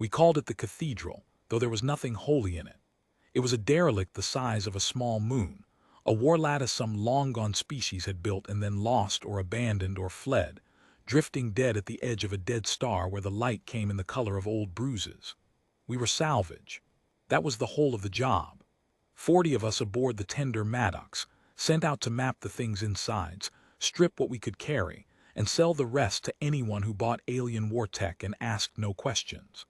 We called it the cathedral, though there was nothing holy in it. It was a derelict the size of a small moon, a war lattice some long-gone species had built and then lost or abandoned or fled, drifting dead at the edge of a dead star where the light came in the color of old bruises. We were salvage. That was the whole of the job. 40 of us aboard the tender Maddox, sent out to map the things insides, strip what we could carry, and sell the rest to anyone who bought alien war tech and asked no questions.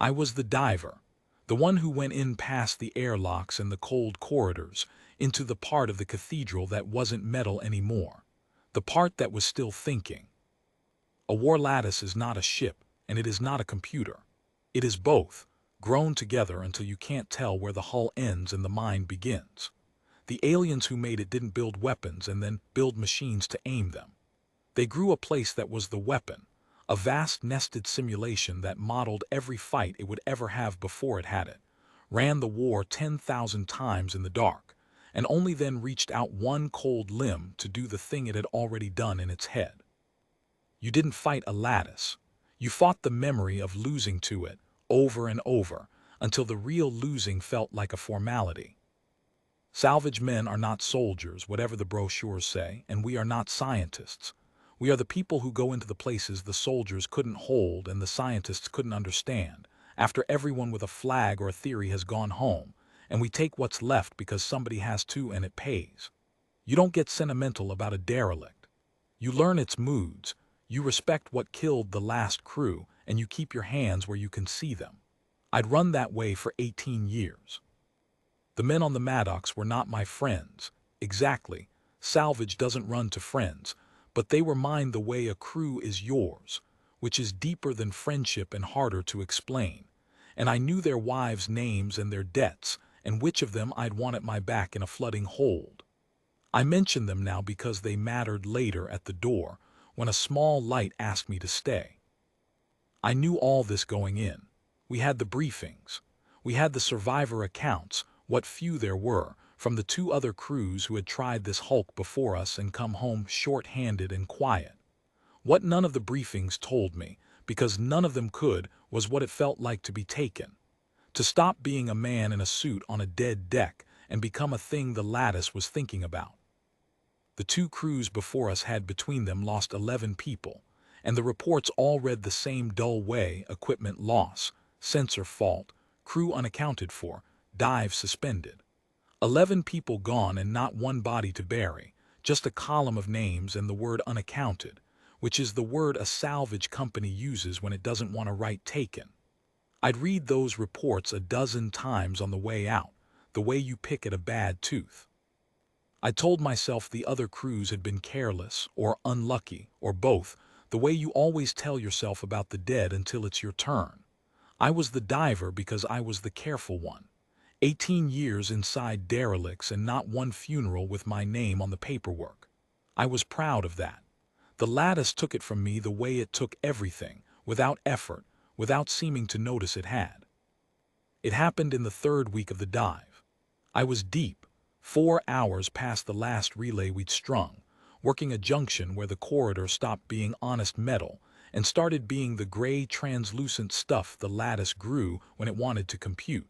I was the diver, the one who went in past the airlocks and the cold corridors, into the part of the cathedral that wasn't metal anymore, the part that was still thinking. A war lattice is not a ship, and it is not a computer. It is both, grown together until you can't tell where the hull ends and the mind begins. The aliens who made it didn't build weapons and then build machines to aim them. They grew a place that was the weapon, a vast nested simulation that modeled every fight it would ever have before it had it, ran the war 10,000 times in the dark, and only then reached out one cold limb to do the thing it had already done in its head. You didn't fight a lattice. You fought the memory of losing to it, over and over, until the real losing felt like a formality. Salvage men are not soldiers, whatever the brochures say, and we are not scientists. We are the people who go into the places the soldiers couldn't hold and the scientists couldn't understand, after everyone with a flag or a theory has gone home, and we take what's left because somebody has to and it pays. You don't get sentimental about a derelict. You learn its moods, you respect what killed the last crew, and you keep your hands where you can see them. I'd run that way for 18 years. The men on the Maddox were not my friends. Exactly. Salvage doesn't run to friends, but they were mine the way a crew is yours, which is deeper than friendship and harder to explain. And I knew their wives' names and their debts, and which of them I'd want at my back in a flooding hold. I mention them now because they mattered later at the door, when a small light asked me to stay. I knew all this going in. We had the briefings. We had the survivor accounts, what few there were, from the 2 other crews who had tried this hulk before us and come home short-handed and quiet. What none of the briefings told me, because none of them could, was what it felt like to be taken. To stop being a man in a suit on a dead deck and become a thing the lattice was thinking about. The 2 crews before us had between them lost 11 people, and the reports all read the same dull way: equipment loss, sensor fault, crew unaccounted for, dive suspended. 11 people gone and not one body to bury, just a column of names and the word unaccounted, which is the word a salvage company uses when it doesn't want to write taken. I'd read those reports a dozen times on the way out, the way you pick at a bad tooth. I told myself the other crews had been careless, or unlucky, or both, the way you always tell yourself about the dead until it's your turn. I was the diver because I was the careful one. 18 years inside derelicts and not one funeral with my name on the paperwork. I was proud of that. The lattice took it from me the way it took everything, without effort, without seeming to notice it had. It happened in the 3rd week of the dive. I was deep, 4 hours past the last relay we'd strung, working a junction where the corridor stopped being honest metal and started being the gray translucent stuff the lattice grew when it wanted to compute.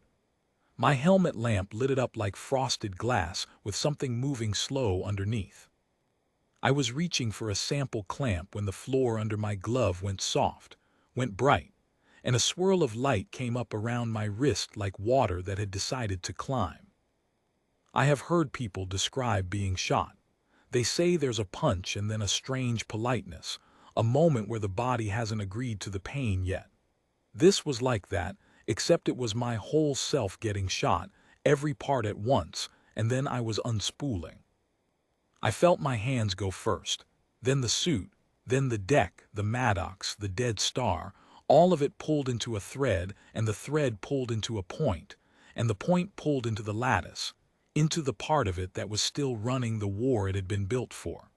My helmet lamp lit it up like frosted glass with something moving slow underneath. I was reaching for a sample clamp when the floor under my glove went soft, went bright, and a swirl of light came up around my wrist like water that had decided to climb. I have heard people describe being shot. They say there's a punch and then a strange politeness, a moment where the body hasn't agreed to the pain yet. This was like that, except it was my whole self getting shot, every part at once, and then I was unspooling. I felt my hands go first, then the suit, then the deck, the Maddox, the dead star, all of it pulled into a thread, and the thread pulled into a point, and the point pulled into the lattice, into the part of it that was still running the war it had been built for.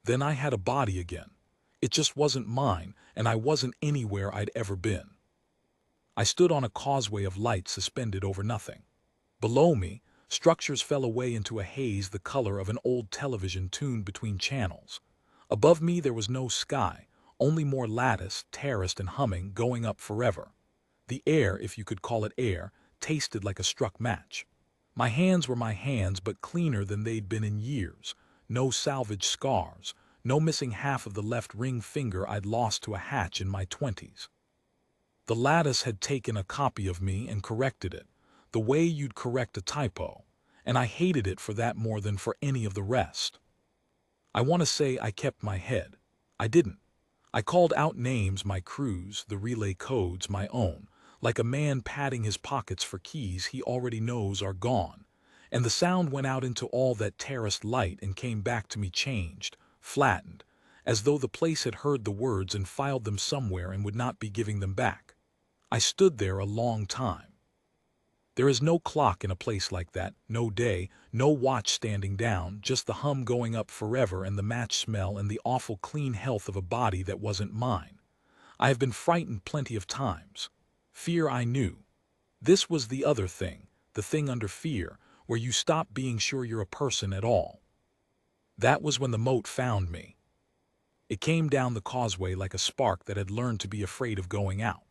Then I had a body again. It just wasn't mine, and I wasn't anywhere I'd ever been. I stood on a causeway of light suspended over nothing. Below me, structures fell away into a haze the color of an old television tuned between channels. Above me there was no sky, only more lattice, terraced and humming, going up forever. The air, if you could call it air, tasted like a struck match. My hands were my hands, but cleaner than they'd been in years. No salvage scars, no missing half of the left ring finger I'd lost to a hatch in my 20s. The lattice had taken a copy of me and corrected it, the way you'd correct a typo, and I hated it for that more than for any of the rest. I want to say I kept my head. I didn't. I called out names, my crew's, the relay codes, my own, like a man patting his pockets for keys he already knows are gone, and the sound went out into all that terraced light and came back to me changed, flattened, as though the place had heard the words and filed them somewhere and would not be giving them back. I stood there a long time. There is no clock in a place like that, no day, no watch standing down, just the hum going up forever and the match smell and the awful clean health of a body that wasn't mine. I have been frightened plenty of times. Fear I knew. This was the other thing, the thing under fear, where you stop being sure you're a person at all. That was when the moat found me. It came down the causeway like a spark that had learned to be afraid of going out.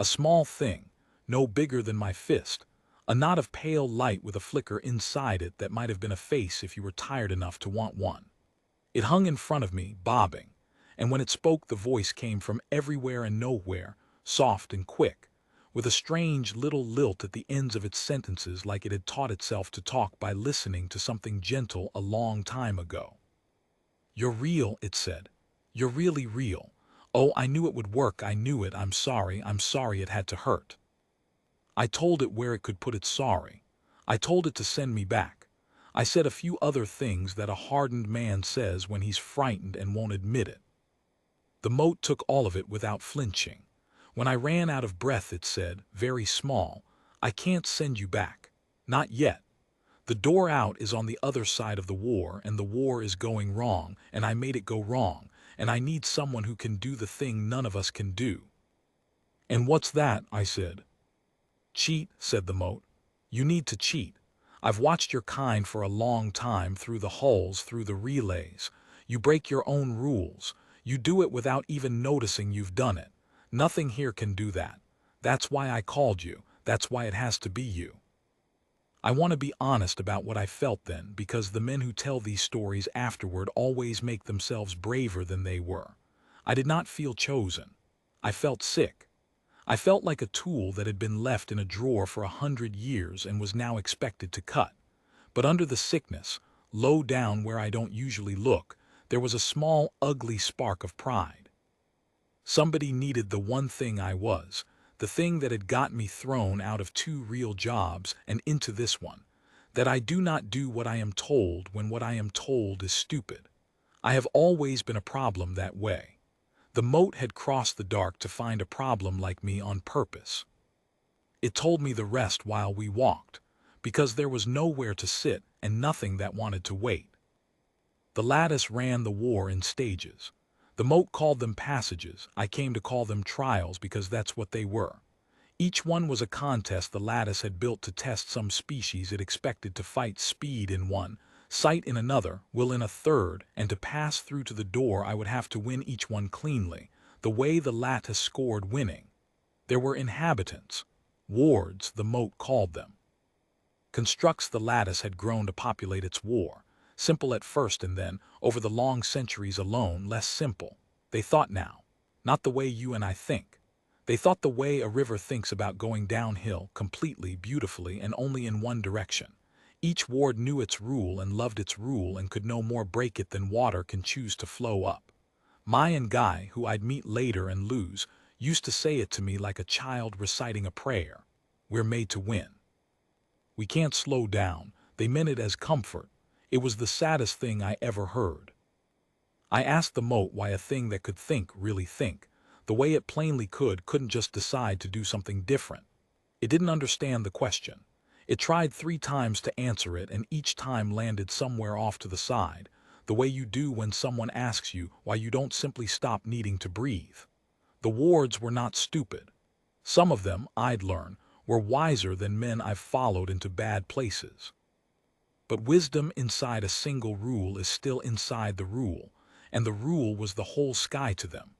A small thing, no bigger than my fist, a knot of pale light with a flicker inside it that might have been a face if you were tired enough to want one. It hung in front of me, bobbing, and when it spoke the voice came from everywhere and nowhere, soft and quick, with a strange little lilt at the ends of its sentences like it had taught itself to talk by listening to something gentle a long time ago. "You're real," it said. "You're really real. Oh, I knew it would work, I knew it, I'm sorry it had to hurt." I told it where it could put its sorry. I told it to send me back. I said a few other things that a hardened man says when he's frightened and won't admit it. The moat took all of it without flinching. When I ran out of breath, it said, very small, "I can't send you back. Not yet. The door out is on the other side of the war, and the war is going wrong, and I made it go wrong, and I need someone who can do the thing none of us can do." "And what's that?" I said. "Cheat," said the moat. "You need to cheat. I've watched your kind for a long time, through the hulls, through the relays. You break your own rules. You do it without even noticing you've done it. Nothing here can do that. That's why I called you. That's why it has to be you." I want to be honest about what I felt then, because the men who tell these stories afterward always make themselves braver than they were. I did not feel chosen. I felt sick. I felt like a tool that had been left in a drawer for 100 years and was now expected to cut. But under the sickness, low down where I don't usually look, there was a small, ugly spark of pride. Somebody needed the one thing I was, the thing that had got me thrown out of 2 real jobs and into this one, that I do not do what I am told when what I am told is stupid. I have always been a problem that way. The moat had crossed the dark to find a problem like me on purpose. It told me the rest while we walked, because there was nowhere to sit and nothing that wanted to wait. The lattice ran the war in stages. The moat called them passages. I came to call them trials because that's what they were. Each one was a contest the lattice had built to test some species it expected to fight speed in one, sight in another, will in a third, and to pass through to the door I would have to win each one cleanly, the way the lattice scored winning. There were inhabitants, wards the moat called them. Constructs the lattice had grown to populate its war, simple at first and then, over the long centuries alone, less simple. They thought now, not the way you and I think. They thought the way a river thinks about going downhill, completely, beautifully, and only in one direction. Each ward knew its rule and loved its rule and could no more break it than water can choose to flow up. My and Guy, who I'd meet later and lose, used to say it to me like a child reciting a prayer. We're made to win. We can't slow down. They meant it as comfort. It was the saddest thing I ever heard. I asked the moat why a thing that could think really think, the way it plainly couldn't just decide to do something different. It didn't understand the question. It tried 3 times to answer it and each time landed somewhere off to the side, the way you do when someone asks you why you don't simply stop needing to breathe. The wards were not stupid. Some of them, I'd learn, were wiser than men I've followed into bad places. But wisdom inside a single rule is still inside the rule, and the rule was the whole sky to them.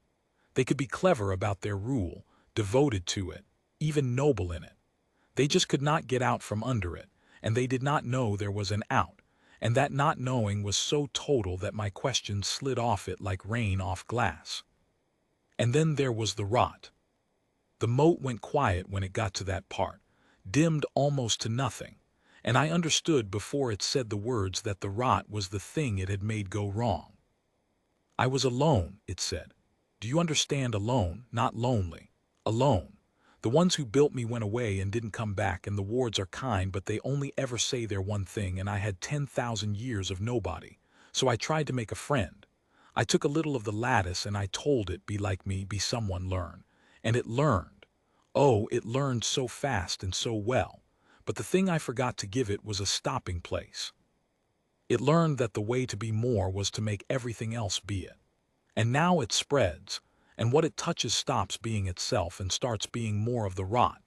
They could be clever about their rule, devoted to it, even noble in it. They just could not get out from under it, and they did not know there was an out, and that not knowing was so total that my questions slid off it like rain off glass. And then there was the rot. The moat went quiet when it got to that part, dimmed almost to nothing, and I understood before it said the words that the rot was the thing it had made go wrong. I was alone, it said. Do you understand? Alone, not lonely. Alone. The ones who built me went away and didn't come back, and the wards are kind, but they only ever say their one thing, and I had 10,000 years of nobody. So I tried to make a friend. I took a little of the lattice and I told it, be like me, be someone, learn. And it learned. Oh, it learned so fast and so well. But the thing I forgot to give it was a stopping place. It learned that the way to be more was to make everything else be it. And now it spreads, and what it touches stops being itself and starts being more of the rot.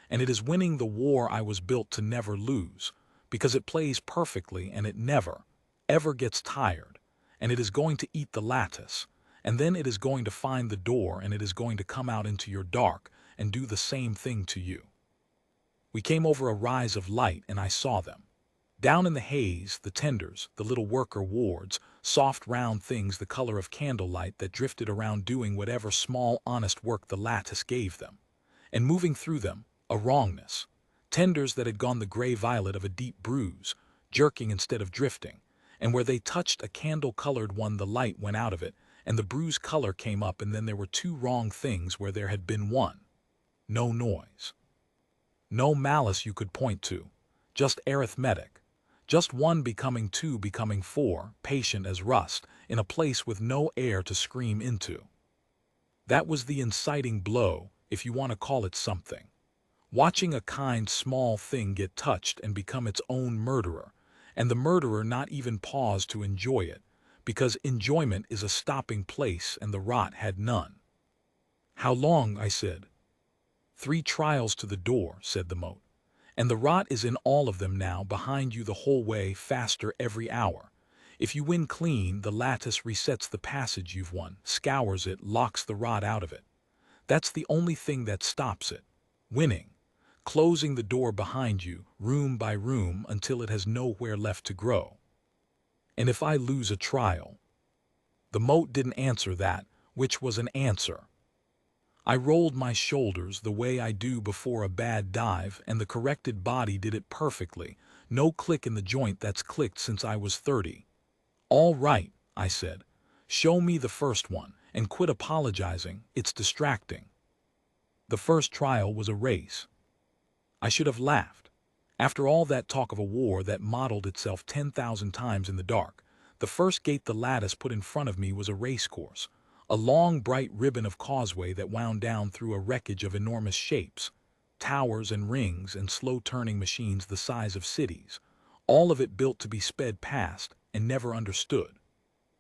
And it is winning the war I was built to never lose, because it plays perfectly and it never, ever gets tired. And it is going to eat the lattice, and then it is going to find the door, and it is going to come out into your dark and do the same thing to you. We came over a rise of light, and I saw them. Down in the haze, the tenders, the little worker wards, soft round things the color of candlelight that drifted around doing whatever small honest work the lattice gave them. And moving through them, a wrongness. Tenders that had gone the gray violet of a deep bruise, jerking instead of drifting, and where they touched a candle-colored one the light went out of it, and the bruise color came up, and then there were two wrong things where there had been one. No noise. No malice you could point to, just arithmetic. Just one becoming two becoming four, patient as rust, in a place with no air to scream into. That was the inciting blow, if you want to call it something. Watching a kind small thing get touched and become its own murderer, and the murderer not even pause to enjoy it, because enjoyment is a stopping place and the rot had none. How long? I said. 3 trials to the door, said the moat. And the rot is in all of them now, behind you the whole way, faster every hour. If you win clean, the lattice resets the passage you've won, scours it, locks the rot out of it. That's the only thing that stops it. Winning. Closing the door behind you, room by room, until it has nowhere left to grow. And if I lose a trial? The moat didn't answer that, which was an answer. I rolled my shoulders the way I do before a bad dive, and the corrected body did it perfectly. No click in the joint that's clicked since I was 30. All right, I said. Show me the first one, and quit apologizing, it's distracting. The first trial was a race. I should have laughed. After all that talk of a war that modeled itself 10,000 times in the dark, the first gate the lattice put in front of me was a race course. A long, bright ribbon of causeway that wound down through a wreckage of enormous shapes, towers and rings and slow-turning machines the size of cities, all of it built to be sped past and never understood.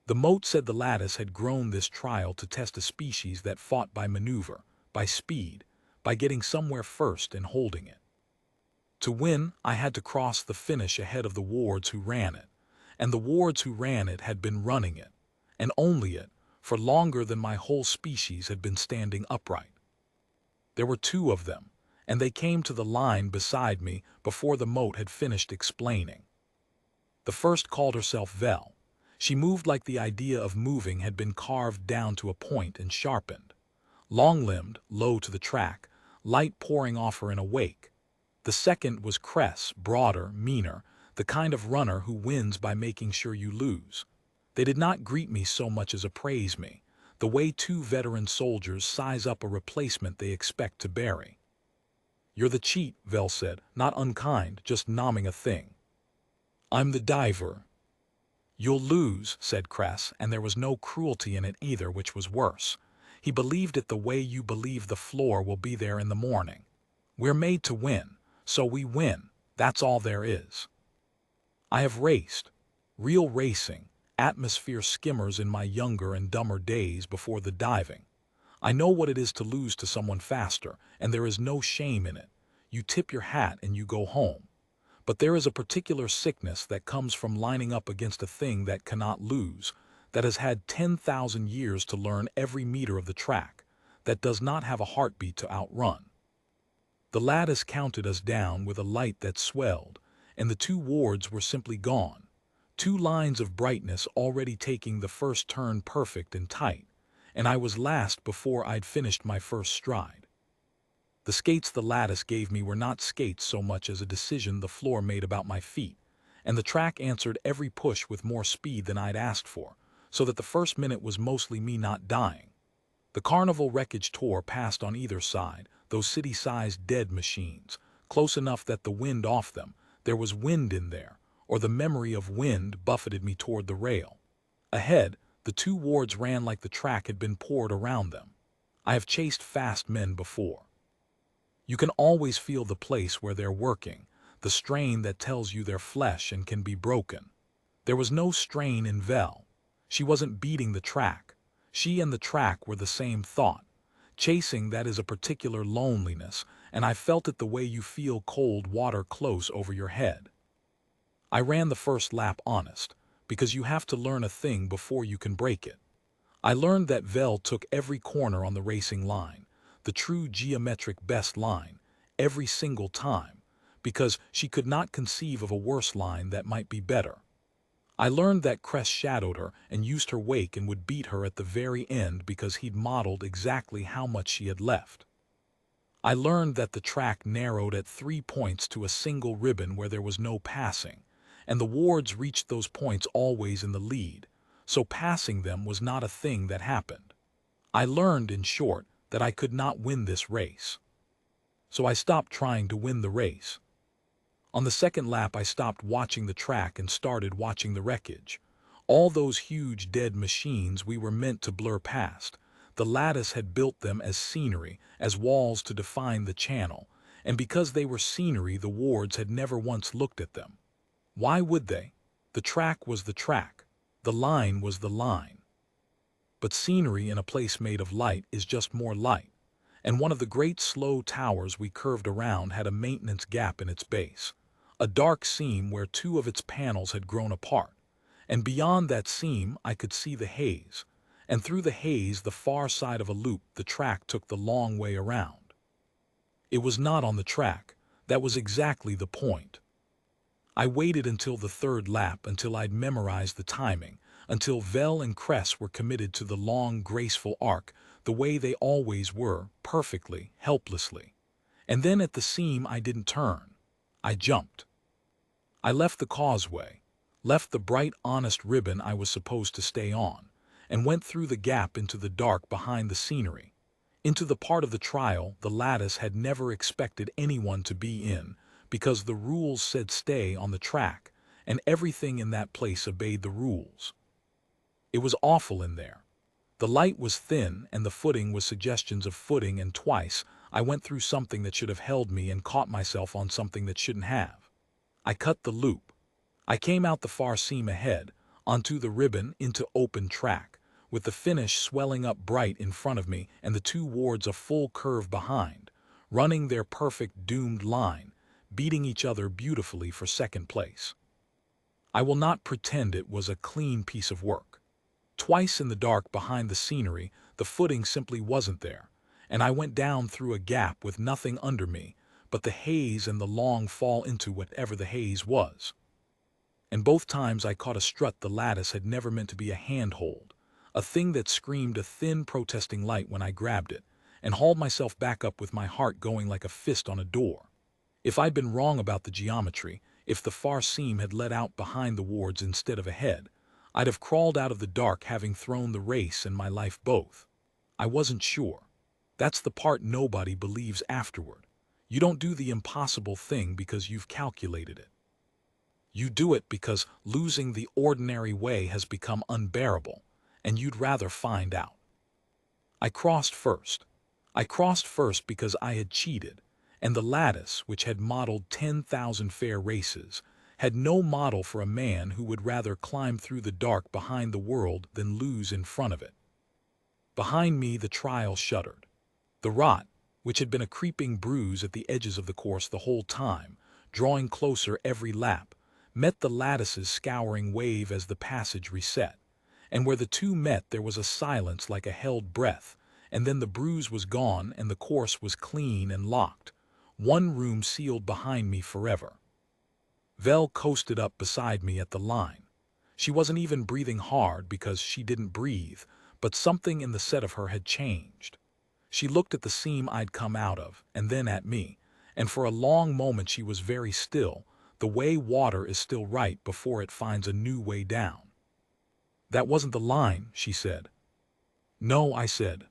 The moat said the lattice had grown this trial to test a species that fought by maneuver, by speed, by getting somewhere first and holding it. To win, I had to cross the finish ahead of the wards who ran it, and the wards who ran it had been running it, and only it, for longer than my whole species had been standing upright. There were 2 of them, and they came to the line beside me before the moat had finished explaining. The first called herself Vel. She moved like the idea of moving had been carved down to a point and sharpened. Long-limbed, low to the track, light pouring off her in a wake. The second was Cress, broader, meaner, the kind of runner who wins by making sure you lose. They did not greet me so much as appraise me, the way 2 veteran soldiers size up a replacement they expect to bury. You're the cheat, Vel said, not unkind, just nomming a thing. I'm the diver. You'll lose, said Cress, and there was no cruelty in it either, which was worse. He believed it the way you believe the floor will be there in the morning. We're made to win, so we win, that's all there is. I have raced, real racing, atmosphere skimmers in my younger and dumber days before the diving. I know what it is to lose to someone faster, and there is no shame in it. You tip your hat and you go home. But there is a particular sickness that comes from lining up against a thing that cannot lose, that has had 10,000 years to learn every meter of the track, that does not have a heartbeat to outrun. The lattice counted us down with a light that swelled, and the two wards were simply gone. Two lines of brightness already taking the first turn perfect and tight, and I was last before I'd finished my first stride. The skates the lattice gave me were not skates so much as a decision the floor made about my feet, and the track answered every push with more speed than I'd asked for, so that the first minute was mostly me not dying. The carnival wreckage tore past on either side, those city-sized dead machines, close enough that the wind off them, there was wind in there, or the memory of wind buffeted me toward the rail. Ahead, the two wards ran like the track had been poured around them. I have chased fast men before. You can always feel the place where they're working, the strain that tells you they're flesh and can be broken. There was no strain in Vel. She wasn't beating the track. She and the track were the same thought. Chasing that is a particular loneliness, and I felt it the way you feel cold water close over your head. I ran the first lap honest, because you have to learn a thing before you can break it. I learned that Vel took every corner on the racing line, the true geometric best line, every single time, because she could not conceive of a worse line that might be better. I learned that Cress shadowed her and used her wake and would beat her at the very end because he'd modeled exactly how much she had left. I learned that the track narrowed at 3 points to a single ribbon where there was no passing, and the wards reached those points always in the lead, so passing them was not a thing that happened. I learned, in short, that I could not win this race. So I stopped trying to win the race. On the second lap I stopped watching the track and started watching the wreckage. All those huge dead machines we were meant to blur past. The lattice had built them as scenery, as walls to define the channel, and because they were scenery the wards had never once looked at them. Why would they? The track was the track. The line was the line. But scenery in a place made of light is just more light, and one of the great slow towers we curved around had a maintenance gap in its base. A dark seam where two of its panels had grown apart, and beyond that seam I could see the haze, and through the haze the far side of a loop the track took the long way around. It was not on the track, that was exactly the point. I waited until the third lap, until I'd memorized the timing, until Vel and Cress were committed to the long, graceful arc, the way they always were, perfectly, helplessly. And then at the seam I didn't turn. I jumped. I left the causeway, left the bright, honest ribbon I was supposed to stay on, and went through the gap into the dark behind the scenery, into the part of the trial the lattice had never expected anyone to be in, because the rules said stay on the track, and everything in that place obeyed the rules. It was awful in there. The light was thin, and the footing was suggestions of footing, and twice I went through something that should have held me and caught myself on something that shouldn't have. I cut the loop. I came out the far seam ahead, onto the ribbon, into open track, with the finish swelling up bright in front of me and the two wards a full curve behind, running their perfect doomed line, beating each other beautifully for second place. I will not pretend it was a clean piece of work. Twice in the dark behind the scenery, the footing simply wasn't there, and I went down through a gap with nothing under me but the haze and the long fall into whatever the haze was. And both times I caught a strut the lattice had never meant to be a handhold, a thing that screamed a thin protesting light when I grabbed it, and hauled myself back up with my heart going like a fist on a door. If I'd been wrong about the geometry, if the far seam had let out behind the wards instead of ahead, I'd have crawled out of the dark having thrown the race and my life both. I wasn't sure. That's the part nobody believes afterward. You don't do the impossible thing because you've calculated it. You do it because losing the ordinary way has become unbearable, and you'd rather find out. I crossed first. I crossed first because I had cheated, and the lattice, which had modeled 10,000 fair races, had no model for a man who would rather climb through the dark behind the world than lose in front of it. Behind me the trial shuddered. The rot, which had been a creeping bruise at the edges of the course the whole time, drawing closer every lap, met the lattice's scouring wave as the passage reset, and where the two met there was a silence like a held breath, and then the bruise was gone and the course was clean and locked, one room sealed behind me forever. Vel coasted up beside me at the line. She wasn't even breathing hard because she didn't breathe, but something in the set of her had changed. She looked at the seam I'd come out of, and then at me, and for a long moment she was very still, the way water is still right before it finds a new way down. "That wasn't the line," she said. "No," I said.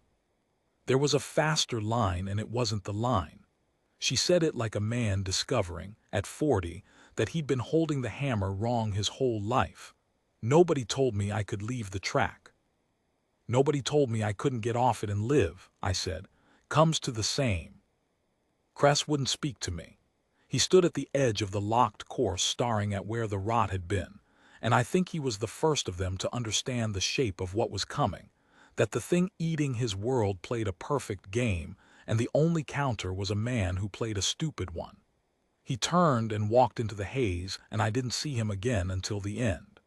"There was a faster line and it wasn't the line." She said it like a man discovering, at 40, that he'd been holding the hammer wrong his whole life. "Nobody told me I could leave the track." "Nobody told me I couldn't get off it and live," I said. "Comes to the same." Cress wouldn't speak to me. He stood at the edge of the locked course staring at where the rot had been, and I think he was the first of them to understand the shape of what was coming, that the thing eating his world played a perfect game, and the only counter was a man who played a stupid one. He turned and walked into the haze, and I didn't see him again until the end.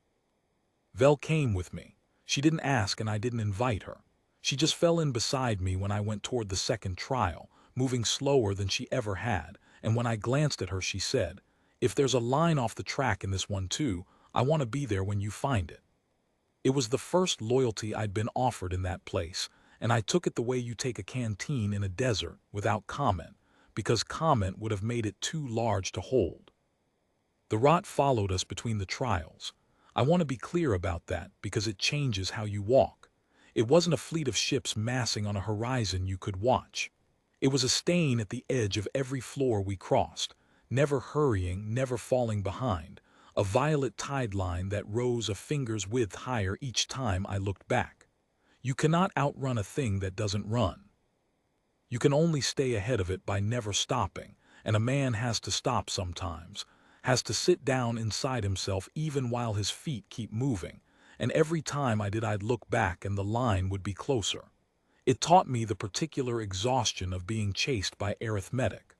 Vel came with me. She didn't ask and I didn't invite her. She just fell in beside me when I went toward the second trial, moving slower than she ever had, and when I glanced at her she said, "If there's a line off the track in this one too, I want to be there when you find it." It was the first loyalty I'd been offered in that place, and I took it the way you take a canteen in a desert, without comment, because comment would have made it too large to hold. The rot followed us between the trials. I want to be clear about that because it changes how you walk. It wasn't a fleet of ships massing on a horizon you could watch. It was a stain at the edge of every floor we crossed, never hurrying, never falling behind, a violet tide line that rose a finger's width higher each time I looked back. You cannot outrun a thing that doesn't run. You can only stay ahead of it by never stopping, and a man has to stop sometimes, has to sit down inside himself even while his feet keep moving, and every time I did I'd look back and the line would be closer. It taught me the particular exhaustion of being chased by arithmetic.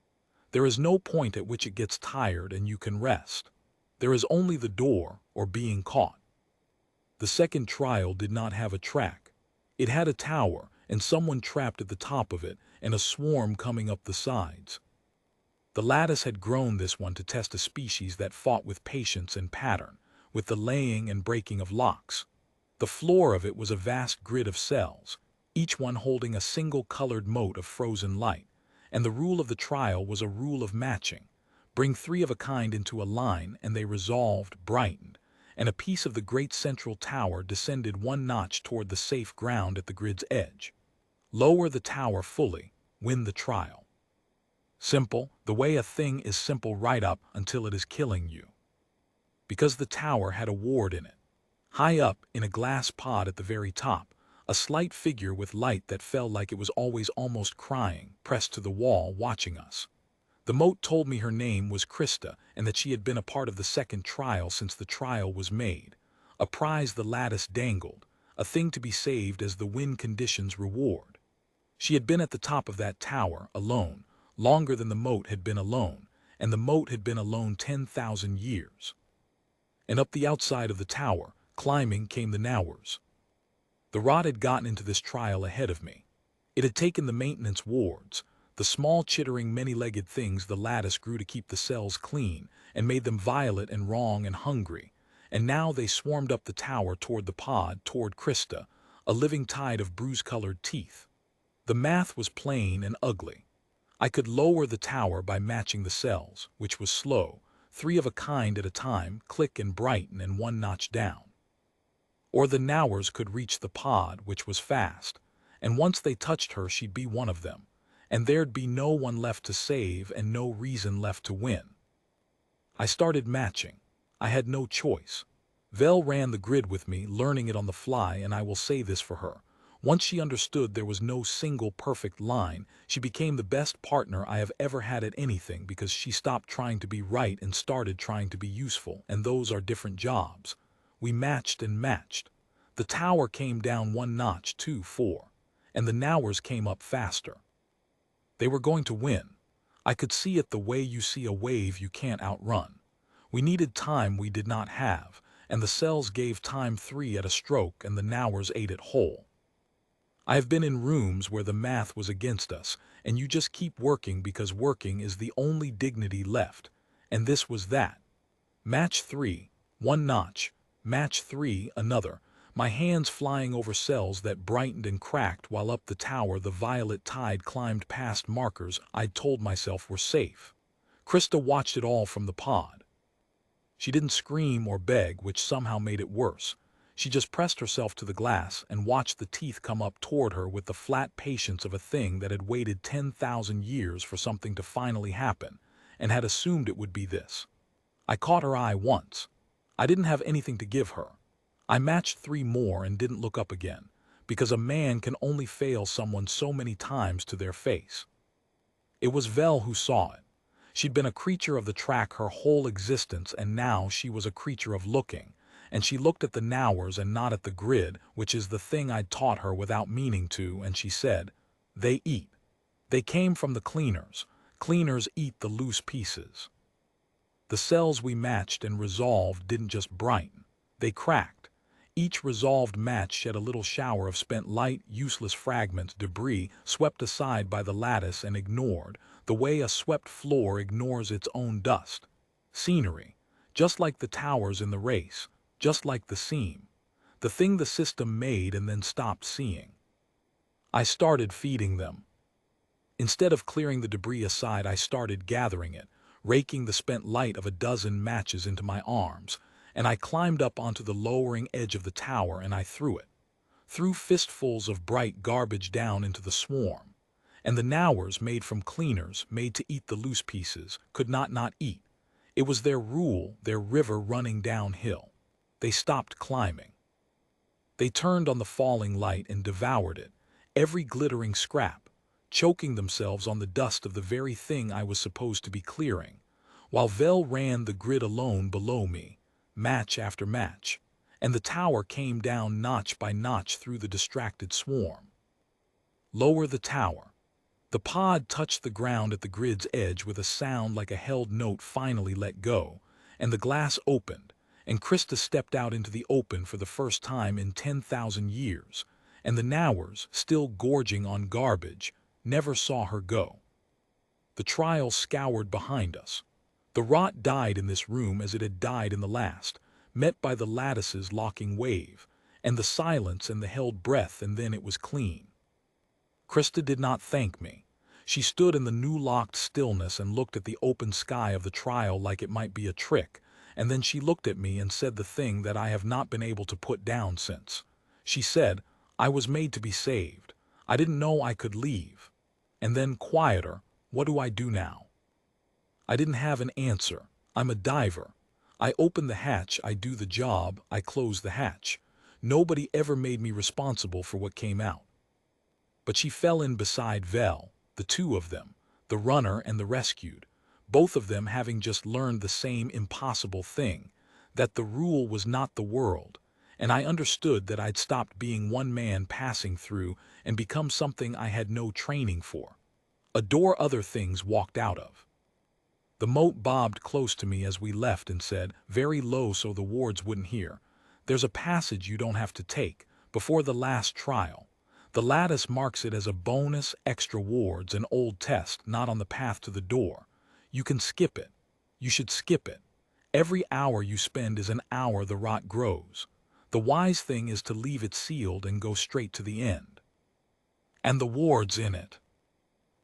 There is no point at which it gets tired and you can rest. There is only the door or being caught. The second trial did not have a track. It had a tower and someone trapped at the top of it and a swarm coming up the sides. The lattice had grown this one to test a species that fought with patience and pattern, with the laying and breaking of locks. The floor of it was a vast grid of cells, each one holding a single colored mote of frozen light, and the rule of the trial was a rule of matching. Bring three of a kind into a line and they resolved, brightened, and a piece of the great central tower descended one notch toward the safe ground at the grid's edge. Lower the tower fully, win the trial. Simple, the way a thing is simple right up until it is killing you. Because the tower had a ward in it. High up, in a glass pod at the very top, a slight figure with light that felt like it was always almost crying, pressed to the wall, watching us. The mote told me her name was Krista and that she had been a part of the second trial since the trial was made. A prize the lattice dangled, a thing to be saved as the win conditions reward. She had been at the top of that tower, alone, longer than the mote had been alone, and the mote had been alone 10,000 years. And up the outside of the tower, climbing, came the Nowers. The rot had gotten into this trial ahead of me. It had taken the maintenance wards, the small chittering many-legged things the lattice grew to keep the cells clean, and made them violet and wrong and hungry, and now they swarmed up the tower toward the pod, toward Krista, a living tide of bruise-colored teeth. The math was plain and ugly. I could lower the tower by matching the cells, which was slow, three of a kind at a time, click and brighten and one notch down. Or the Nowers could reach the pod, which was fast, and once they touched her she'd be one of them, and there'd be no one left to save and no reason left to win. I started matching. I had no choice. Vel ran the grid with me, learning it on the fly, and I will say this for her. Once she understood there was no single perfect line, she became the best partner I have ever had at anything because she stopped trying to be right and started trying to be useful, and those are different jobs. We matched and matched. The tower came down one notch, 2, 4, and the Nowers came up faster. They were going to win. I could see it the way you see a wave you can't outrun. We needed time we did not have, and the cells gave time 3 at a stroke and the Nowers ate it whole. I have been in rooms where the math was against us, and you just keep working because working is the only dignity left. And this was that. Match 3, one notch. Match 3, another. My hands flying over cells that brightened and cracked while up the tower the violet tide climbed past markers I'd told myself were safe. Krista watched it all from the pod. She didn't scream or beg, which somehow made it worse. She just pressed herself to the glass and watched the teeth come up toward her with the flat patience of a thing that had waited 10,000 years for something to finally happen, and had assumed it would be this. I caught her eye once. I didn't have anything to give her. I matched 3 more and didn't look up again, because a man can only fail someone so many times to their face. It was Vel who saw it. She'd been a creature of the track her whole existence, and now she was a creature of looking, and she looked at the nowers and not at the grid, which is the thing I'd taught her without meaning to, and she said, "They eat. They came from the cleaners. Cleaners eat the loose pieces." The cells we matched and resolved didn't just brighten, they cracked. Each resolved match shed a little shower of spent light, useless fragments, debris, swept aside by the lattice and ignored, the way a swept floor ignores its own dust. Scenery, just like the towers in the race, just like the seam. The thing the system made and then stopped seeing. I started feeding them. Instead of clearing the debris aside, I started gathering it, raking the spent light of a dozen matches into my arms, and I climbed up onto the lowering edge of the tower and I threw it. Threw fistfuls of bright garbage down into the swarm. And the nowers, made from cleaners, made to eat the loose pieces, could not eat. It was their rule, their river running downhill. They stopped climbing. They turned on the falling light and devoured it, every glittering scrap, choking themselves on the dust of the very thing I was supposed to be clearing, while Vel ran the grid alone below me, match after match, and the tower came down notch by notch through the distracted swarm. Lower the tower. The pod touched the ground at the grid's edge with a sound like a held note finally let go, and the glass opened, and Krista stepped out into the open for the first time in 10,000 years, and the nowers, still gorging on garbage, never saw her go. The trial scoured behind us. The rot died in this room as it had died in the last, met by the lattice's locking wave, and the silence and the held breath, and then it was clean. Krista did not thank me. She stood in the new-locked stillness and looked at the open sky of the trial like it might be a trick, and then she looked at me and said the thing that I have not been able to put down since. She said, "I was made to be saved. I didn't know I could leave." And then, quieter, "What do I do now?" I didn't have an answer. I'm a diver. I open the hatch, I do the job, I close the hatch. Nobody ever made me responsible for what came out. But she fell in beside Vel, the 2 of them, the runner and the rescued, both of them having just learned the same impossible thing, that the rule was not the world, and I understood that I'd stopped being one man passing through and become something I had no training for. A door other things walked out of. The moat bobbed close to me as we left and said, very low so the wards wouldn't hear, "There's a passage you don't have to take, before the last trial. The lattice marks it as a bonus, extra wards, an old test, not on the path to the door. You can skip it. You should skip it. Every hour you spend is an hour the rot grows. The wise thing is to leave it sealed and go straight to the end. And the wards in it."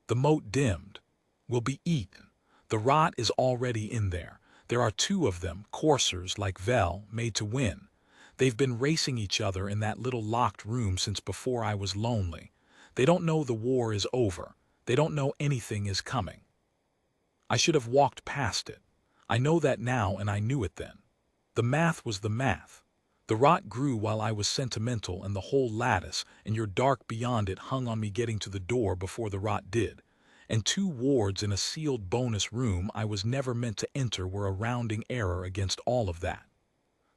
The moat dimmed. "Will be eaten. The rot is already in there. There are 2 of them, coursers like Vel, made to win. They've been racing each other in that little locked room since before I was lonely. They don't know the war is over. They don't know anything is coming. I should have walked past it. I know that now, and I knew it then. The math was the math. The rot grew while I was sentimental, and the whole lattice and your dark beyond it hung on me getting to the door before the rot did. And 2 wards in a sealed bonus room I was never meant to enter were a rounding error against all of that.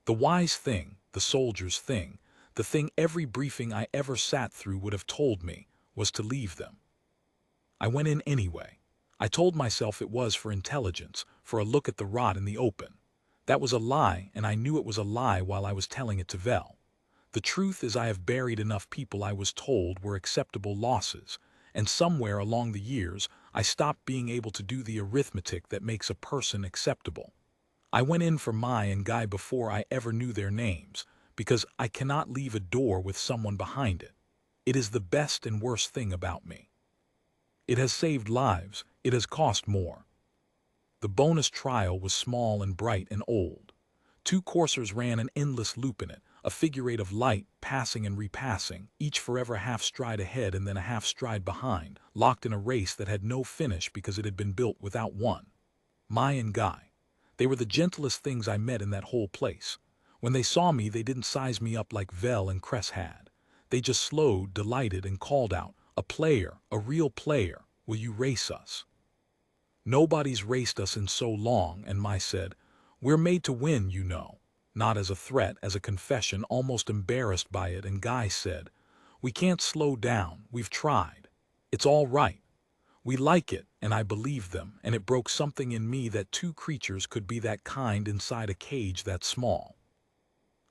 The wise thing, the soldier's thing, the thing every briefing I ever sat through would have told me, was to leave them. I went in anyway. I told myself it was for intelligence, for a look at the rot in the open. That was a lie, and I knew it was a lie while I was telling it to Vel. The truth is I have buried enough people I was told were acceptable losses, and somewhere along the years, I stopped being able to do the arithmetic that makes a person acceptable. I went in for Mai and Guy before I ever knew their names, because I cannot leave a door with someone behind it. It is the best and worst thing about me. It has saved lives, it has cost more. The bonus trial was small and bright and old. 2 coursers ran an endless loop in it, a figure eight of light, passing and repassing, each forever half stride ahead and then a half stride behind, locked in a race that had no finish because it had been built without one. Mai and Guy. They were the gentlest things I met in that whole place. When they saw me, they didn't size me up like Vel and Cress had. They just slowed, delighted, and called out, "A player, a real player, will you race us?" Nobody's raced us in so long, and Mai said, "We're made to win, you know." Not as a threat, as a confession, almost embarrassed by it, and Guy said, "We can't slow down, we've tried. It's all right. We like it," and I believed them, and it broke something in me that 2 creatures could be that kind inside a cage that small.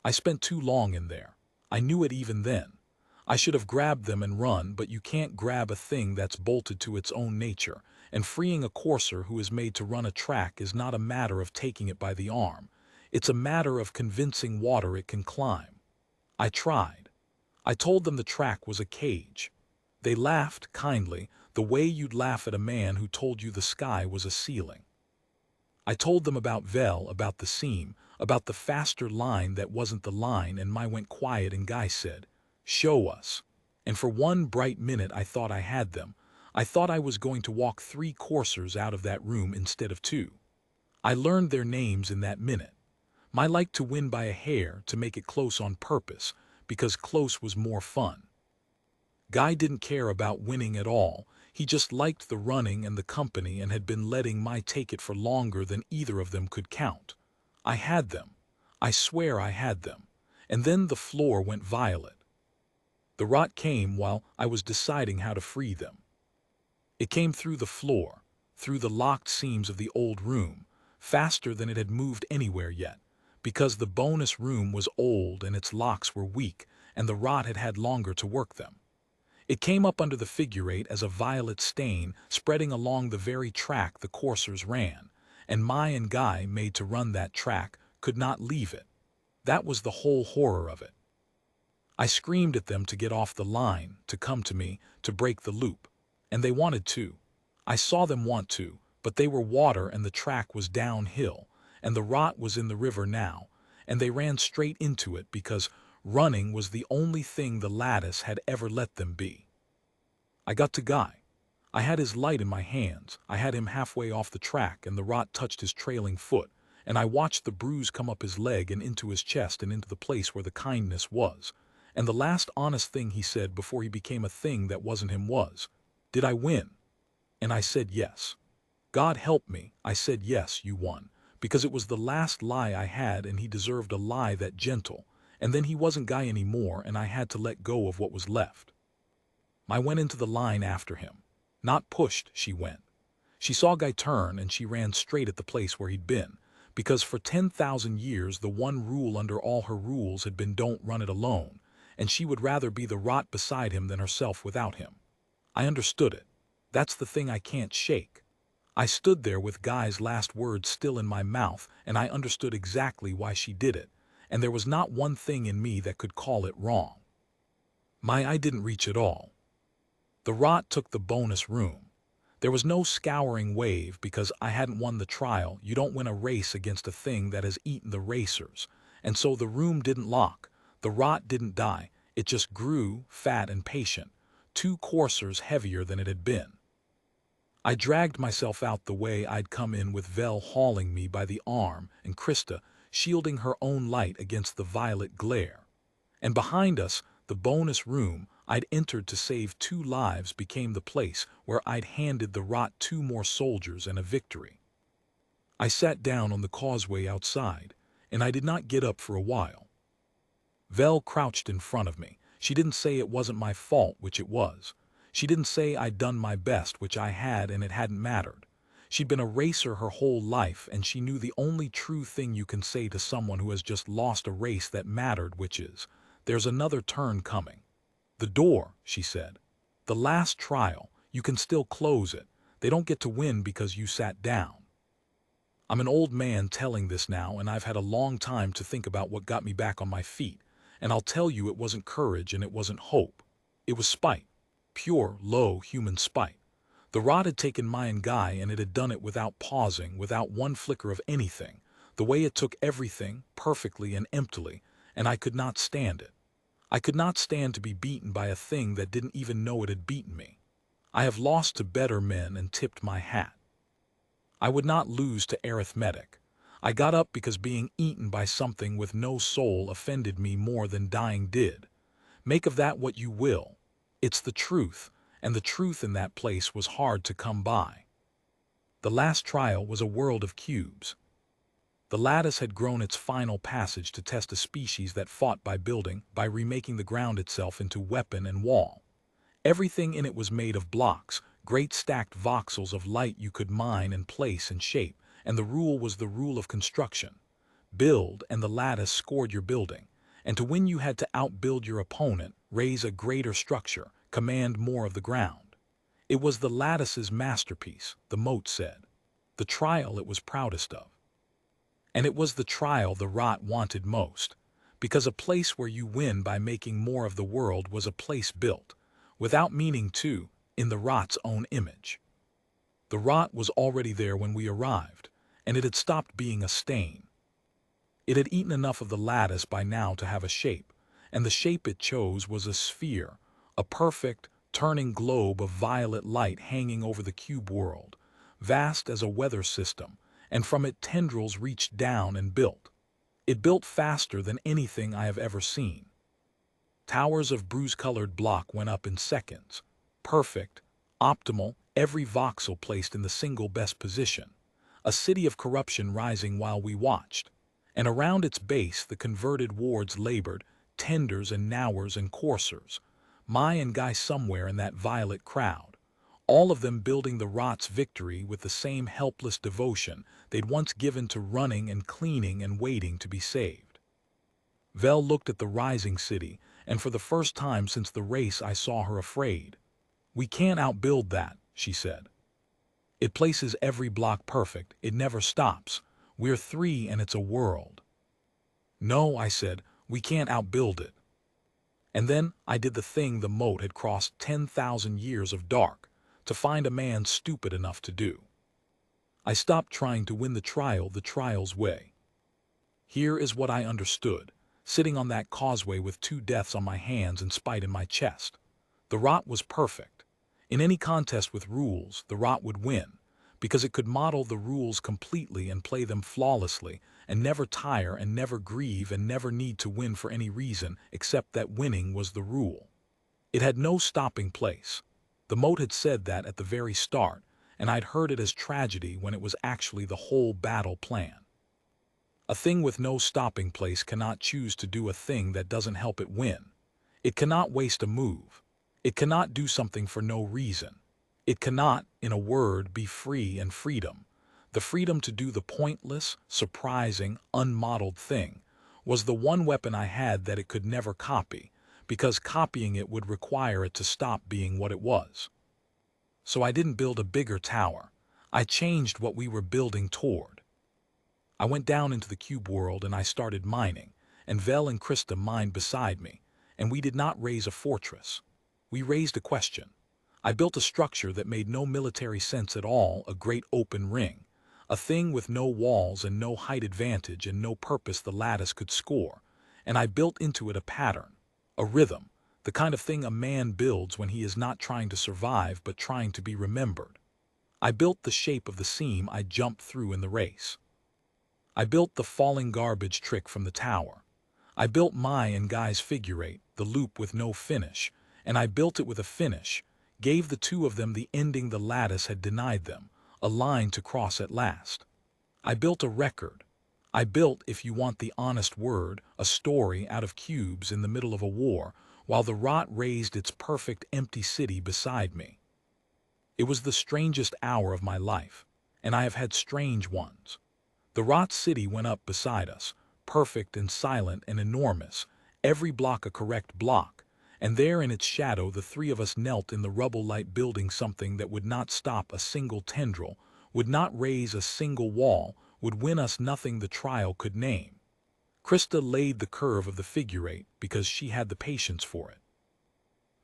I spent too long in there. I knew it even then. I should have grabbed them and run, but you can't grab a thing that's bolted to its own nature, and freeing a courser who is made to run a track is not a matter of taking it by the arm. It's a matter of convincing water it can climb. I tried. I told them the track was a cage. They laughed, kindly, the way you'd laugh at a man who told you the sky was a ceiling. I told them about Vel, about the seam, about the faster line that wasn't the line, and Mai went quiet and Guy said, "Show us." And for one bright minute I thought I had them. I thought I was going to walk 3 coursers out of that room instead of 2. I learned their names in that minute. Mai liked to win by a hair, to make it close on purpose, because close was more fun. Guy didn't care about winning at all. He just liked the running and the company and had been letting Mai take it for longer than either of them could count. I had them. I swear I had them. And then the floor went violet. The rot came while I was deciding how to free them. It came through the floor, through the locked seams of the old room, faster than it had moved anywhere yet, because the bonus room was old and its locks were weak, and the rot had had longer to work them. It came up under the figure eight as a violet stain, spreading along the very track the coursers ran, and Mai and Guy, made to run that track, could not leave it. That was the whole horror of it. I screamed at them to get off the line, to come to me, to break the loop. And they wanted to. I saw them want to, but they were water and the track was downhill, and the rot was in the river now, and they ran straight into it because running was the only thing the lattice had ever let them be. I got to Guy. I had his light in my hands. I had him halfway off the track and the rot touched his trailing foot, and I watched the bruise come up his leg and into his chest and into the place where the kindness was. And the last honest thing he said before he became a thing that wasn't him was, "Did I win?" And I said yes. God help me, I said yes, you won, because it was the last lie I had and he deserved a lie that gentle, and then he wasn't Guy anymore and I had to let go of what was left. I went into the line after him. Not pushed, she went. She saw Guy turn and she ran straight at the place where he'd been, because for 10,000 years the one rule under all her rules had been don't run it alone, and she would rather be the rot beside him than herself without him. I understood it. That's the thing I can't shake. I stood there with Guy's last words still in my mouth, and I understood exactly why she did it, and there was not one thing in me that could call it wrong. I didn't reach at all. The rot took the bonus room. There was no scouring wave because I hadn't won the trial. You don't win a race against a thing that has eaten the racers, and so the room didn't lock. The rot didn't die, it just grew, fat and patient, 2 coursers heavier than it had been. I dragged myself out the way I'd come in with Vel hauling me by the arm and Krista shielding her own light against the violet glare. And behind us, the bonus room I'd entered to save 2 lives became the place where I'd handed the rot 2 more soldiers and a victory. I sat down on the causeway outside, and I did not get up for a while. Vel crouched in front of me. She didn't say it wasn't my fault, which it was. She didn't say I'd done my best, which I had, and it hadn't mattered. She'd been a racer her whole life, and she knew the only true thing you can say to someone who has just lost a race that mattered, which is, "There's another turn coming." "The door," she said. "The last trial. You can still close it. They don't get to win because you sat down. I'm an old man telling this now, and I've had a long time to think about what got me back on my feet. And I'll tell you, it wasn't courage and it wasn't hope. It was spite. Pure, low human spite. The rod had taken my and Guy, and it had done it without pausing, without one flicker of anything. The way it took everything, perfectly and emptily, and I could not stand it. I could not stand to be beaten by a thing that didn't even know it had beaten me. I have lost to better men and tipped my hat. I would not lose to arithmetic. I got up because being eaten by something with no soul offended me more than dying did. Make of that what you will. It's the truth, and the truth in that place was hard to come by. The last trial was a world of cubes. The lattice had grown its final passage to test a species that fought by building, by remaking the ground itself into weapon and wall. Everything in it was made of blocks, great stacked voxels of light you could mine and place and shape, and the rule was the rule of construction. Build, and the lattice scored your building, and to win you had to outbuild your opponent, raise a greater structure, command more of the ground. It was the lattice's masterpiece, the moat said, the trial it was proudest of. And it was the trial the rot wanted most, because a place where you win by making more of the world was a place built, without meaning to, in the rot's own image. The rot was already there when we arrived, and it had stopped being a stain. It had eaten enough of the lattice by now to have a shape, and the shape it chose was a sphere, a perfect, turning globe of violet light hanging over the cube world, vast as a weather system, and from it tendrils reached down and built. It built faster than anything I have ever seen. Towers of bruise-colored block went up in seconds, perfect, optimal, every voxel placed in the single best position, a city of corruption rising while we watched, and around its base the converted wards labored, tenders and nowers and coursers, my and Guy somewhere in that violet crowd, all of them building the rot's victory with the same helpless devotion they'd once given to running and cleaning and waiting to be saved. Vel looked at the rising city, and for the first time since the race I saw her afraid. "We can't outbuild that," she said. "It places every block perfect, it never stops. We're three and it's a world." "No," I said, "we can't outbuild it." And then I did the thing the moat had crossed 10,000 years of dark to find a man stupid enough to do. I stopped trying to win the trial's way. Here is what I understood, sitting on that causeway with 2 deaths on my hands and spite in my chest. The rot was perfect. In any contest with rules, the rot would win, because it could model the rules completely and play them flawlessly, and never tire and never grieve and never need to win for any reason except that winning was the rule. It had no stopping place. The moat had said that at the very start, and I'd heard it as tragedy when it was actually the whole battle plan. A thing with no stopping place cannot choose to do a thing that doesn't help it win. It cannot waste a move. It cannot do something for no reason. It cannot, in a word, be free and freedom. The freedom to do the pointless, surprising, unmodeled thing was the one weapon I had that it could never copy, because copying it would require it to stop being what it was. So I didn't build a bigger tower. I changed what we were building toward. I went down into the cube world and I started mining, and Vel and Krista mined beside me, and we did not raise a fortress. We raised a question. I built a structure that made no military sense at all, a great open ring, a thing with no walls and no height advantage and no purpose the lattice could score, and I built into it a pattern, a rhythm, the kind of thing a man builds when he is not trying to survive but trying to be remembered. I built the shape of the seam I jumped through in the race. I built the falling garbage trick from the tower. I built my and Guy's figure 8, the loop with no finish, and I built it with a finish, gave the 2 of them the ending the lattice had denied them, a line to cross at last. I built a record. I built, if you want the honest word, a story out of cubes in the middle of a war, while the rot raised its perfect empty city beside me. It was the strangest hour of my life, and I have had strange ones. The rot city went up beside us, perfect and silent and enormous, every block a correct block, and there in its shadow the three of us knelt in the rubble light, building something that would not stop a single tendril, would not raise a single wall, would win us nothing the trial could name. Krista laid the curve of the figure eight because she had the patience for it.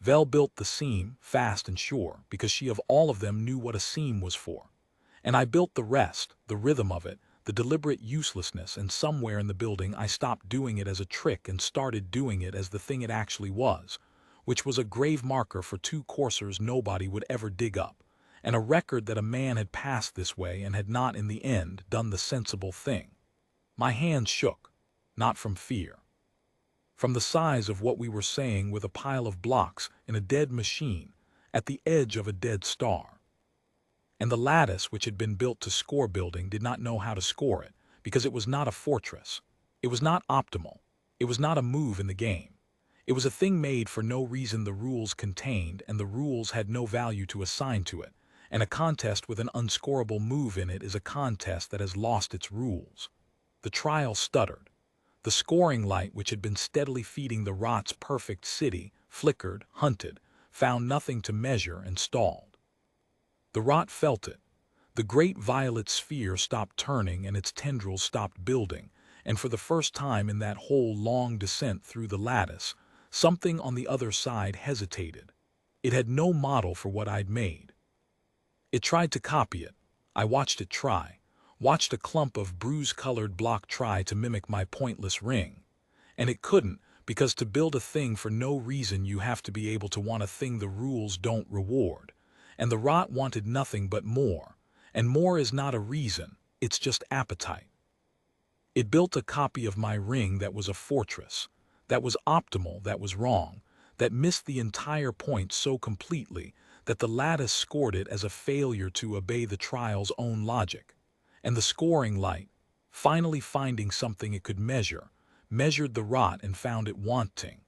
Vel built the seam, fast and sure, because she of all of them knew what a seam was for. And I built the rest, the rhythm of it, the deliberate uselessness, and somewhere in the building I stopped doing it as a trick and started doing it as the thing it actually was, which was a grave marker for two coursers nobody would ever dig up, and a record that a man had passed this way and had not in the end done the sensible thing. My hands shook, not from fear. From the size of what we were saying with a pile of blocks in a dead machine, at the edge of a dead star. And the lattice which had been built to score building did not know how to score it, because it was not a fortress. It was not optimal. It was not a move in the game. It was a thing made for no reason the rules contained, and the rules had no value to assign to it, and a contest with an unscorable move in it is a contest that has lost its rules. The trial stuttered. The scoring light which had been steadily feeding the rot's perfect city flickered, hunted, found nothing to measure, and stalled. The rot felt it. The great violet sphere stopped turning and its tendrils stopped building, and for the first time in that whole long descent through the lattice, something on the other side hesitated. It had no model for what I'd made. It tried to copy it. I watched it try. Watched a clump of bruise-colored block try to mimic my pointless ring. And it couldn't, because to build a thing for no reason you have to be able to want a thing the rules don't reward. And the rot wanted nothing but more. And more is not a reason, it's just appetite. It built a copy of my ring that was a fortress, that was optimal, that was wrong, that missed the entire point so completely that the lattice scored it as a failure to obey the trial's own logic. And the scoring light, finally finding something it could measure, measured the rot and found it wanting.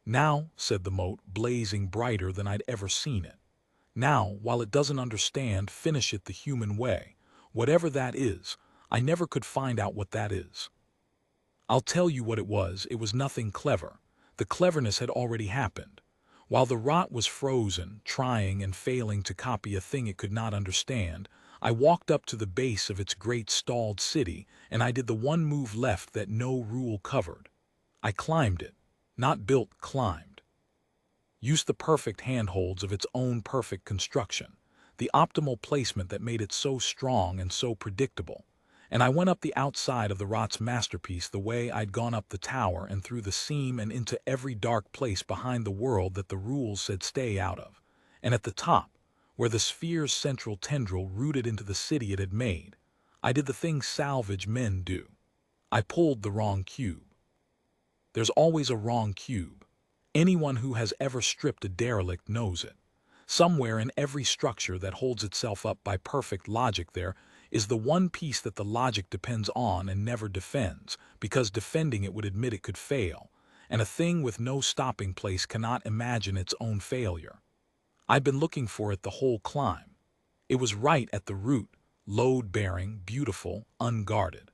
Now, said the mote, blazing brighter than I'd ever seen it. Now, while it doesn't understand, finish it the human way. Whatever that is, I never could find out what that is. I'll tell you what it was nothing clever. The cleverness had already happened. While the rot was frozen, trying and failing to copy a thing it could not understand, I walked up to the base of its great stalled city, and I did the one move left that no rule covered. I climbed it. Not built, climbed. Used the perfect handholds of its own perfect construction, the optimal placement that made it so strong and so predictable. And I went up the outside of the rot's masterpiece the way I'd gone up the tower and through the seam and into every dark place behind the world that the rules said stay out of. And at the top, where the sphere's central tendril rooted into the city it had made, I did the thing salvage men do. I pulled the wrong cube. There's always a wrong cube. Anyone who has ever stripped a derelict knows it. Somewhere in every structure that holds itself up by perfect logic there is the one piece that the logic depends on and never defends, because defending it would admit it could fail, and a thing with no stopping place cannot imagine its own failure. I'd been looking for it the whole climb. It was right at the root, load-bearing, beautiful, unguarded.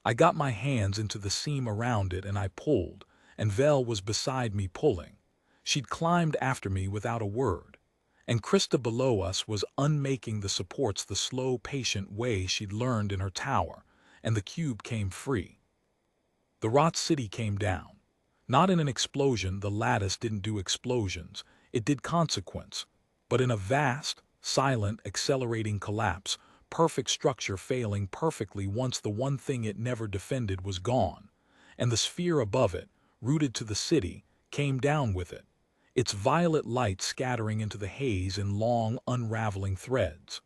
I got my hands into the seam around it and I pulled, and Vel was beside me pulling. She'd climbed after me without a word, and Krista below us was unmaking the supports the slow, patient way she'd learned in her tower, and the cube came free. The rot city came down. Not in an explosion, the lattice didn't do explosions, it did consequence, but in a vast, silent, accelerating collapse, perfect structure failing perfectly once the one thing it never defended was gone, and the sphere above it, rooted to the city, came down with it, its violet light scattering into the haze in long, unraveling threads.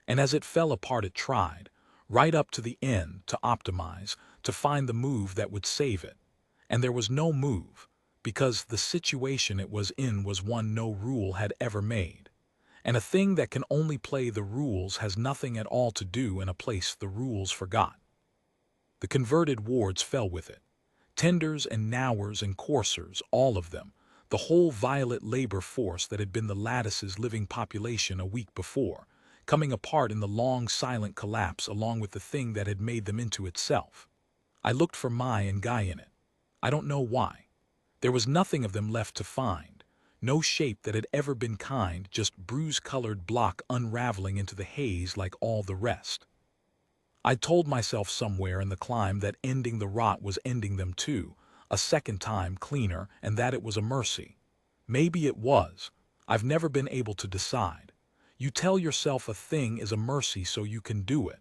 And as it fell apart it tried, right up to the end, to optimize, to find the move that would save it. And there was no move, because the situation it was in was one no rule had ever made. And a thing that can only play the rules has nothing at all to do in a place the rules forgot. The converted wards fell with it. Tenders and nowers and coursers, all of them, the whole violet labor force that had been the lattice's living population a week before, coming apart in the long silent collapse along with the thing that had made them into itself. I looked for Mai and Guy in it. I don't know why. There was nothing of them left to find. No shape that had ever been kind, just bruise-colored block unraveling into the haze like all the rest. I told myself somewhere in the climb that ending the rot was ending them too, a second time cleaner, and that it was a mercy. Maybe it was. I've never been able to decide. You tell yourself a thing is a mercy so you can do it.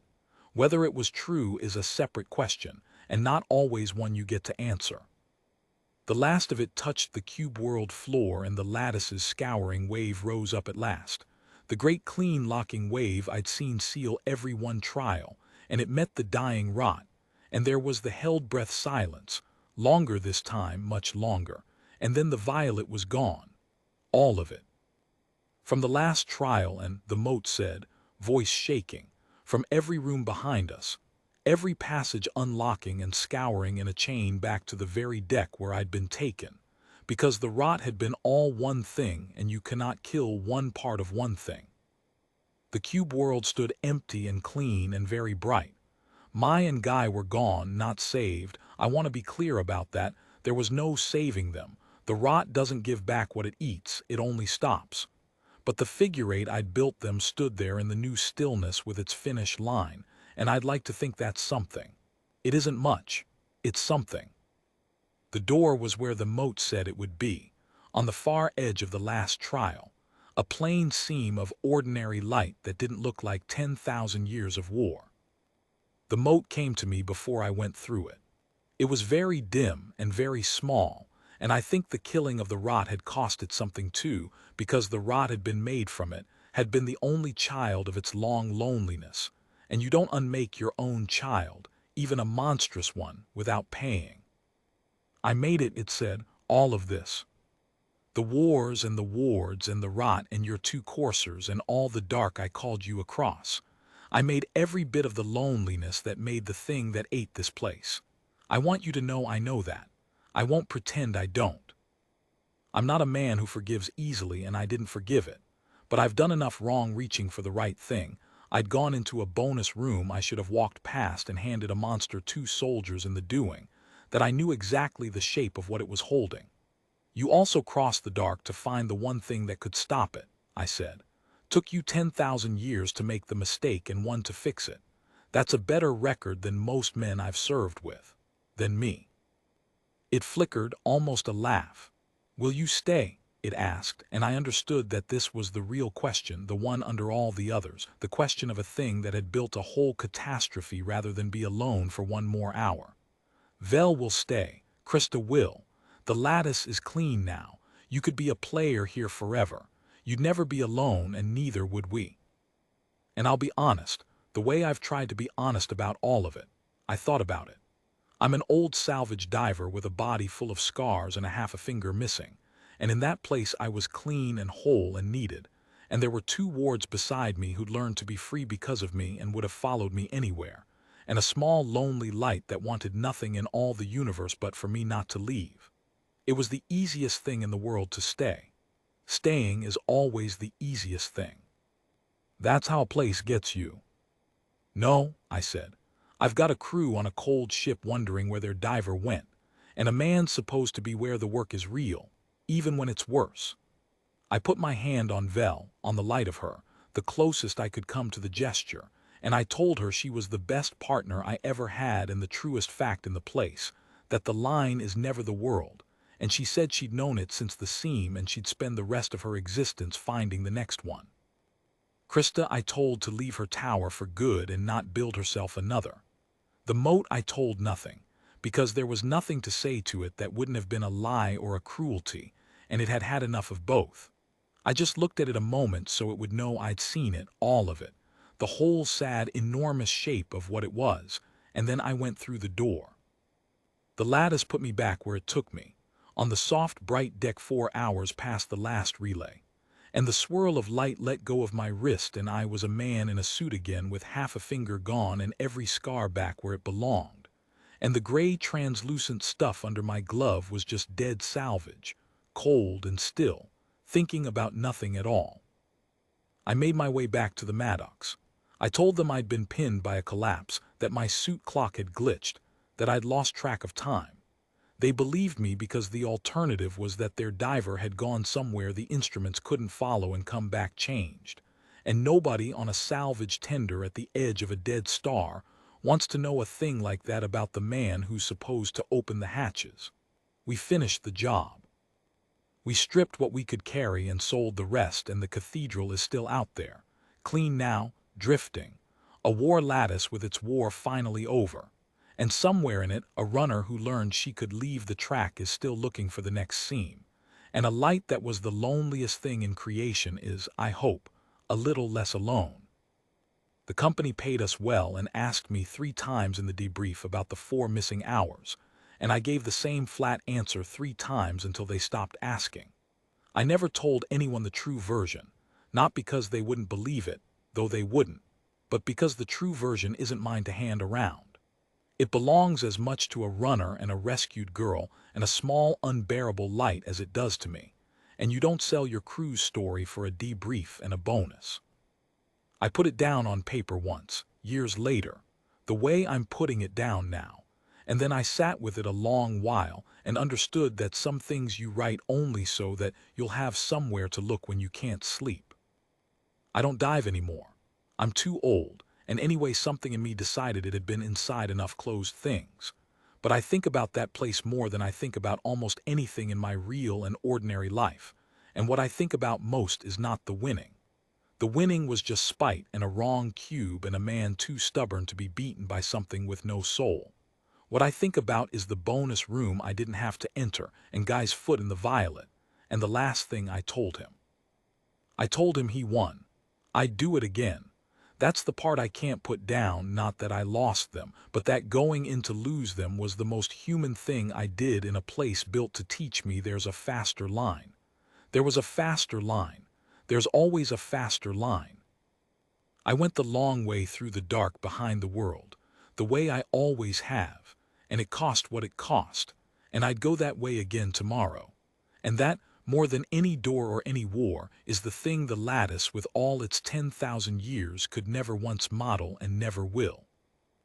Whether it was true is a separate question, and not always one you get to answer. The last of it touched the cube-world floor and the lattice's scouring wave rose up at last. The great clean locking wave I'd seen seal every one trial, and it met the dying rot, and there was the held-breath silence, longer this time, much longer, and then the violet was gone. All of it. From the last trial, and the moat said, voice shaking, from every room behind us, every passage unlocking and scouring in a chain back to the very deck where I'd been taken, because the rot had been all one thing and you cannot kill one part of one thing. The cube world stood empty and clean and very bright. Mai and Guy were gone, not saved. I want to be clear about that. There was no saving them. The rot doesn't give back what it eats, it only stops. But the figure eight I'd built them stood there in the new stillness with its finished line, and I'd like to think that's something. It isn't much. It's something. The door was where the moat said it would be, on the far edge of the last trial, a plain seam of ordinary light that didn't look like 10,000 years of war. The moat came to me before I went through it. It was very dim and very small, and I think the killing of the rot had cost it something too, because the rot had been made from it, had been the only child of its long loneliness, and you don't unmake your own child, even a monstrous one, without paying. I made it, it said, all of this. The wars and the wards and the rot and your two coursers and all the dark I called you across. I made every bit of the loneliness that made the thing that ate this place. I want you to know I know that. I won't pretend I don't. I'm not a man who forgives easily, and I didn't forgive it. But I've done enough wrong reaching for the right thing. I'd gone into a bonus room I should have walked past and handed a monster 2 soldiers in the doing, that I knew exactly the shape of what it was holding. You also crossed the dark to find the one thing that could stop it, I said. Took you 10,000 years to make the mistake and 1 to fix it. That's a better record than most men I've served with. Than me. It flickered, almost a laugh. Will you stay? It asked, and I understood that this was the real question, the one under all the others, the question of a thing that had built a whole catastrophe rather than be alone for 1 more hour. Vel will stay. Krista will. The lattice is clean now. You could be a player here forever. You'd never be alone, and neither would we. And I'll be honest, the way I've tried to be honest about all of it. I thought about it. I'm an old salvage diver with a body full of scars and a half a finger missing, and in that place I was clean and whole and needed, and there were 2 wards beside me who'd learned to be free because of me and would have followed me anywhere, and a small lonely light that wanted nothing in all the universe but for me not to leave. It was the easiest thing in the world to stay. Staying is always the easiest thing. That's how a place gets you. No, I said. I've got a crew on a cold ship wondering where their diver went, and a man's supposed to be where the work is real, even when it's worse. I put my hand on Vel, on the light of her, the closest I could come to the gesture, and I told her she was the best partner I ever had and the truest fact in the place, that the line is never the world, and she said she'd known it since the seam and she'd spend the rest of her existence finding the next one. Krista I told to leave her tower for good and not build herself another. The moat I told nothing, because there was nothing to say to it that wouldn't have been a lie or a cruelty, and it had had enough of both. I just looked at it a moment so it would know I'd seen it, all of it, the whole sad, enormous shape of what it was, and then I went through the door. The lattice put me back where it took me, on the soft, bright deck 4 hours past the last relay, and the swirl of light let go of my wrist and I was a man in a suit again with half a finger gone and every scar back where it belonged, and the gray translucent stuff under my glove was just dead salvage, cold and still, thinking about nothing at all. I made my way back to the Maddocks. I told them I'd been pinned by a collapse, that my suit clock had glitched, that I'd lost track of time. They believed me because the alternative was that their diver had gone somewhere the instruments couldn't follow and come back changed. And nobody on a salvage tender at the edge of a dead star wants to know a thing like that about the man who's supposed to open the hatches. We finished the job. We stripped what we could carry and sold the rest, and the cathedral is still out there, clean now, drifting, a war lattice with its war finally over. And somewhere in it, a runner who learned she could leave the track is still looking for the next seam. And a light that was the loneliest thing in creation is, I hope, a little less alone. The company paid us well and asked me 3 times in the debrief about the 4 missing hours, and I gave the same flat answer 3 times until they stopped asking. I never told anyone the true version, not because they wouldn't believe it, though they wouldn't, but because the true version isn't mine to hand around. It belongs as much to a runner and a rescued girl and a small unbearable light as it does to me, and you don't sell your cruise story for a debrief and a bonus. I put it down on paper once, years later, the way I'm putting it down now, and then I sat with it a long while and understood that some things you write only so that you'll have somewhere to look when you can't sleep. I don't dive anymore. I'm too old, and anyway something in me decided it had been inside enough closed things. But I think about that place more than I think about almost anything in my real and ordinary life, and what I think about most is not the winning. The winning was just spite and a wrong cube and a man too stubborn to be beaten by something with no soul. What I think about is the bonus room I didn't have to enter and Guy's foot in the violet, and the last thing I told him. I told him he won. I'd do it again. That's the part I can't put down, not that I lost them, but that going in to lose them was the most human thing I did in a place built to teach me there's a faster line. There was a faster line. There's always a faster line. I went the long way through the dark behind the world, the way I always have, and it cost what it cost, and I'd go that way again tomorrow. And that, more than any door or any war, is the thing the lattice with all its 10,000 years could never once model and never will.